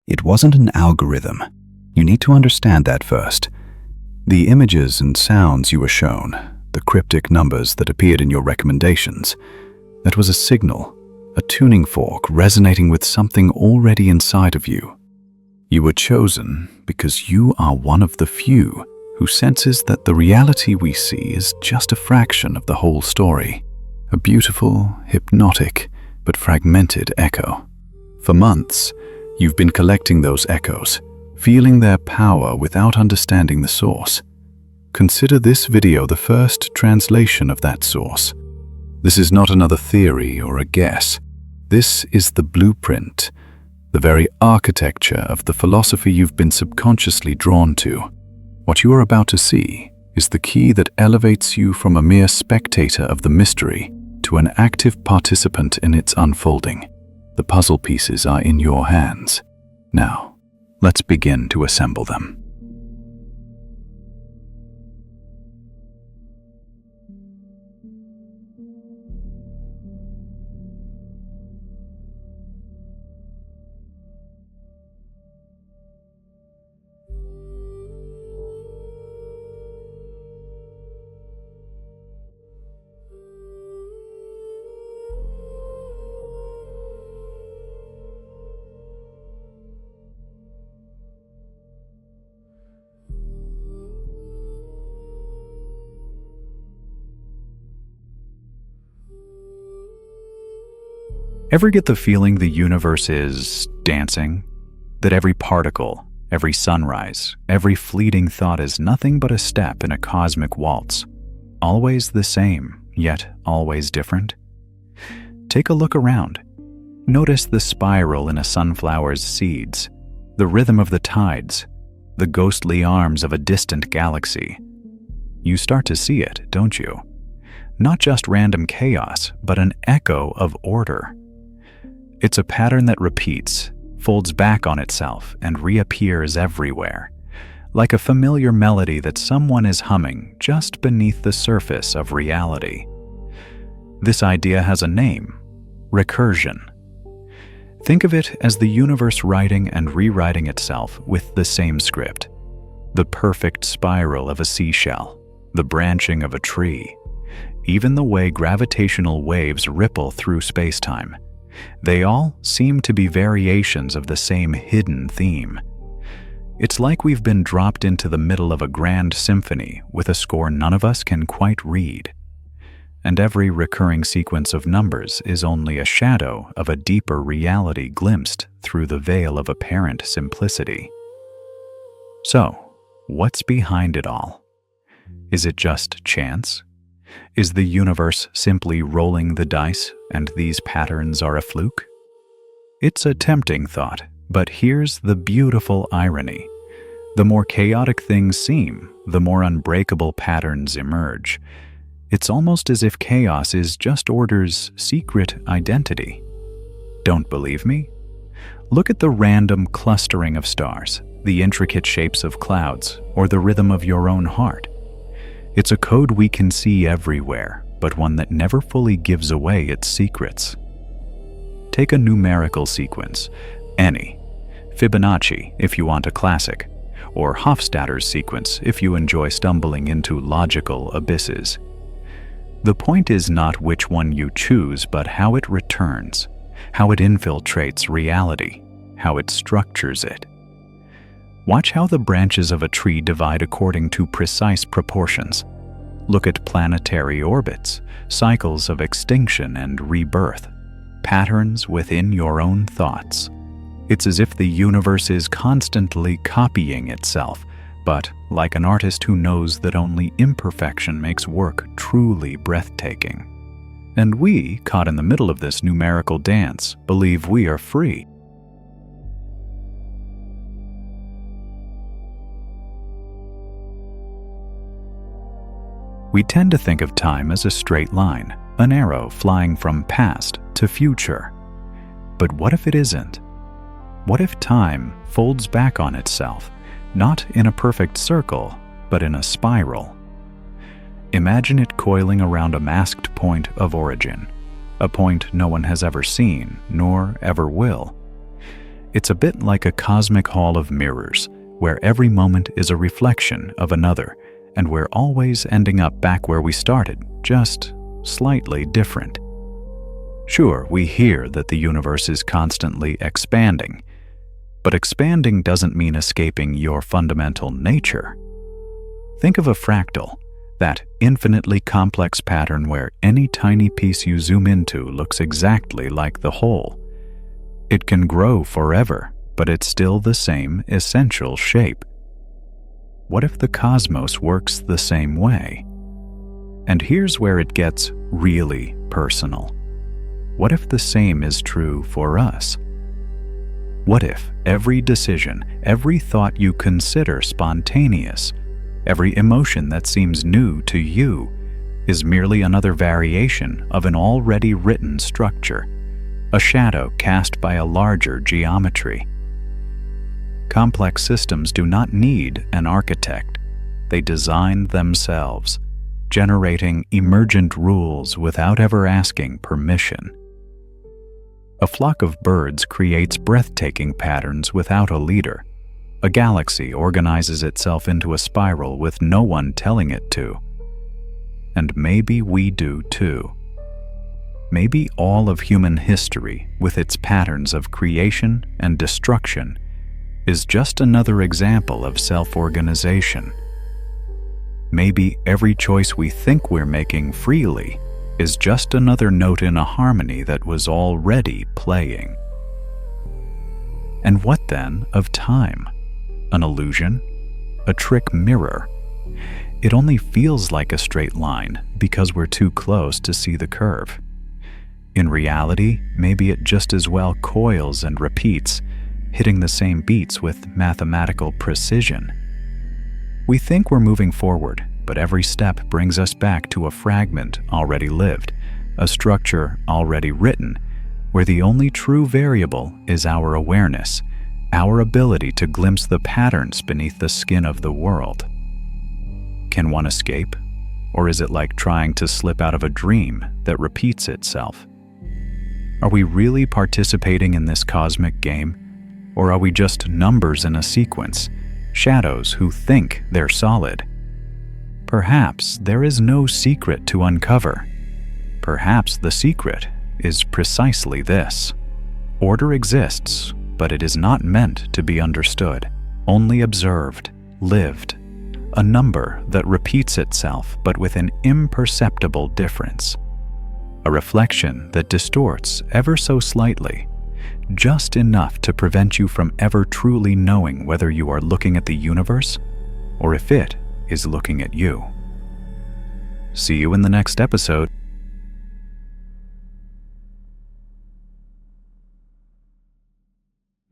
It wasn't an algorithm. You need to understand that first. The images and sounds you were shown, the cryptic numbers that appeared in your recommendations, that was a signal, a tuning fork resonating with something already inside of you. You were chosen because you are one of the few who senses that the reality we see is just a fraction of the whole story, a beautiful, hypnotic, but fragmented echo. For months, you've been collecting those echoes, feeling their power without understanding the source. Consider this video the first translation of that source. This is not another theory or a guess. This is the blueprint, the very architecture of the philosophy you've been subconsciously drawn to. What you are about to see is the key that elevates you from a mere spectator of the mystery to an active participant in its unfolding. The puzzle pieces are in your hands. Now, let's begin to assemble them. Ever get the feeling the universe is dancing? That every particle, every sunrise, every fleeting thought is nothing but a step in a cosmic waltz? Always the same, yet always different? Take a look around. Notice the spiral in a sunflower's seeds, the rhythm of the tides, the ghostly arms of a distant galaxy. You start to see it, don't you? Not just random chaos, but an echo of order. It's a pattern that repeats, folds back on itself, and reappears everywhere, like a familiar melody that someone is humming just beneath the surface of reality. This idea has a name: recursion. Think of it as the universe writing and rewriting itself with the same script. The perfect spiral of a seashell, the branching of a tree, even the way gravitational waves ripple through space-time. They all seem to be variations of the same hidden theme. It's like we've been dropped into the middle of a grand symphony with a score none of us can quite read. And every recurring sequence of numbers is only a shadow of a deeper reality glimpsed through the veil of apparent simplicity. So, what's behind it all? Is it just chance? Is the universe simply rolling the dice and these patterns are a fluke? It's a tempting thought, but here's the beautiful irony. The more chaotic things seem, the more unbreakable patterns emerge. It's almost as if chaos is just order's secret identity. Don't believe me? Look at the random clustering of stars, the intricate shapes of clouds, or the rhythm of your own heart. It's a code we can see everywhere, but one that never fully gives away its secrets. Take a numerical sequence, any, Fibonacci if you want a classic, or Hofstadter's sequence if you enjoy stumbling into logical abysses. The point is not which one you choose, but how it returns, how it infiltrates reality, how it structures it. Watch how the branches of a tree divide according to precise proportions. Look at planetary orbits, cycles of extinction and rebirth, patterns within your own thoughts. It's as if the universe is constantly copying itself, but like an artist who knows that only imperfection makes work truly breathtaking. And we, caught in the middle of this numerical dance, believe we are free. We tend to think of time as a straight line, an arrow flying from past to future. But what if it isn't? What if time folds back on itself, not in a perfect circle, but in a spiral? Imagine it coiling around a masked point of origin, a point no one has ever seen, nor ever will. It's a bit like a cosmic hall of mirrors, where every moment is a reflection of another, and we're always ending up back where we started, just slightly different. Sure, we hear that the universe is constantly expanding, but expanding doesn't mean escaping your fundamental nature. Think of a fractal, that infinitely complex pattern where any tiny piece you zoom into looks exactly like the whole. It can grow forever, but it's still the same essential shape. What if the cosmos works the same way? And here's where it gets really personal. What if the same is true for us? What if every decision, every thought you consider spontaneous, every emotion that seems new to you, is merely another variation of an already written structure, a shadow cast by a larger geometry? Complex systems do not need an architect. They design themselves, generating emergent rules without ever asking permission. A flock of birds creates breathtaking patterns without a leader. A galaxy organizes itself into a spiral with no one telling it to. And maybe we do too. Maybe all of human history, with its patterns of creation and destruction, is just another example of self-organization. Maybe every choice we think we're making freely is just another note in a harmony that was already playing. And what then of time? An illusion? A trick mirror? It only feels like a straight line because we're too close to see the curve. In reality, maybe it just as well coils and repeats, hitting the same beats with mathematical precision. We think we're moving forward, but every step brings us back to a fragment already lived, a structure already written, where the only true variable is our awareness, our ability to glimpse the patterns beneath the skin of the world. Can one escape? Or is it like trying to slip out of a dream that repeats itself? Are we really participating in this cosmic game? Or are we just numbers in a sequence, shadows who think they're solid? Perhaps there is no secret to uncover. Perhaps the secret is precisely this. Order exists, but it is not meant to be understood, only observed, lived. A number that repeats itself but with an imperceptible difference. A reflection that distorts ever so slightly, just enough to prevent you from ever truly knowing whether you are looking at the universe or if it is looking at you. See you in the next episode.